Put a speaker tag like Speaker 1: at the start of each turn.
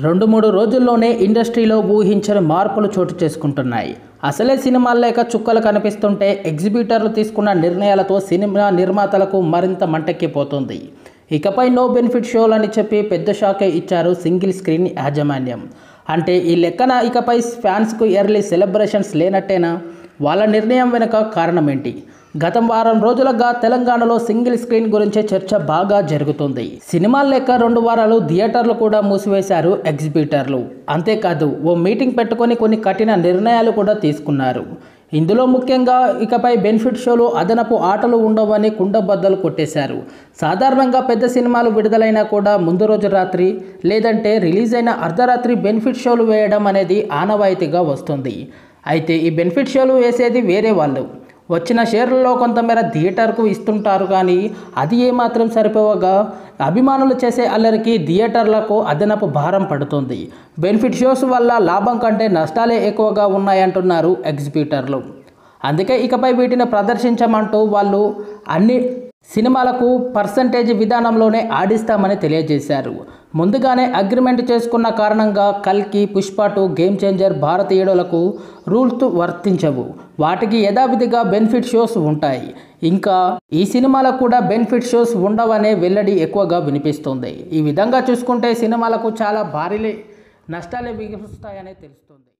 Speaker 1: 2-3 రోజుల్లోనే ఇండస్ట్రీలో ఊహించని మార్పులు చోటు చేసుకుంటున్నాయి. అసలే సినిమాలు లేక చుక్కలు కనిపిస్తుంటే ఎగ్జిబిటర్లు తీసుకున్న నిర్ణయాలతో సినిమా నిర్మాతలకు మరింత మంటెక్కిపోతుంది. ఇకపై నో బెనిఫిట్ షోలని చెప్పి పెద్ద షాకే ఇచ్చారు సింగిల్ స్క్రీన్ యాజమాన్యం. అంటే ఈ లెక్కన ఇకపై ఫ్యాన్స్కు ఎర్లీ సెలబ్రేషన్స్ లేనట్టేనా? వాళ్ళ నిర్ణయం వెనుక కారణం ఏంటి? గత వారం రోజులుగా తెలంగాణలో సింగిల్ స్క్రీన్ గురించే చర్చ బాగా జరుగుతుంది. సినిమాలు లెక్క 2 వారాలు థియేటర్లు కూడా మూసివేశారు ఎగ్జిబిటర్లు. అంతేకాదు ఓ మీటింగ్ పెట్టుకొని కొన్ని కఠిన నిర్ణయాలు కూడా తీసుకున్నారు. ఇందులో ముఖ్యంగా ఇకపై బెనిఫిట్ షోలు అదనపు ఆటలు ఉండవని కుండబద్దలు కొట్టేశారు. సాధారణంగా పెద్ద సినిమాలు విడుదలైనా కూడా ముందు రోజు రాత్రి లేదంటే రిలీజ్ అయిన అర్ధరాత్రి బెనిఫిట్ షోలు వేయడం అనేది ఆనవాయితీగా వస్తుంది. అయితే ఈ బెనిఫిట్ షోలు వేసేది వేరే వాళ్ళు. వచ్చిన షేర్లలో కొంతమేర థియేటర్కు ఇస్తుంటారు, కానీ అది ఏమాత్రం సరిపోవగా అభిమానులు చేసే అల్లరికి థియేటర్లకు అదనపు భారం పడుతుంది. బెనిఫిట్ షోస్ వల్ల లాభం కంటే నష్టాలే ఎక్కువగా ఉన్నాయంటున్నారు ఎగ్జిబిటర్లు. అందుకే ఇకపై వీటిని ప్రదర్శించమంటూ వాళ్ళు అన్ని సినిమాలకు పర్సంటేజ్ విధానంలోనే ఆడిస్తామని తెలియజేశారు. ముందుగానే అగ్రిమెంట్ చేసుకున్న కారణంగా కల్కి, పుష్ప 2, గేమ్ చేంజర్ భారతీయులకు రూల్స్ వర్తించవు. వాటికి యథావిధిగా బెనిఫిట్ షోస్ ఉంటాయి. ఇంకా ఈ సినిమాలకు కూడా బెనిఫిట్ షోస్ ఉండవనే వెల్లడి ఎక్కువగా వినిపిస్తుంది. ఈ విధంగా చూసుకుంటే సినిమాలకు చాలా భారీ నష్టాలే మిగులుస్తాయనే తెలుస్తుంది.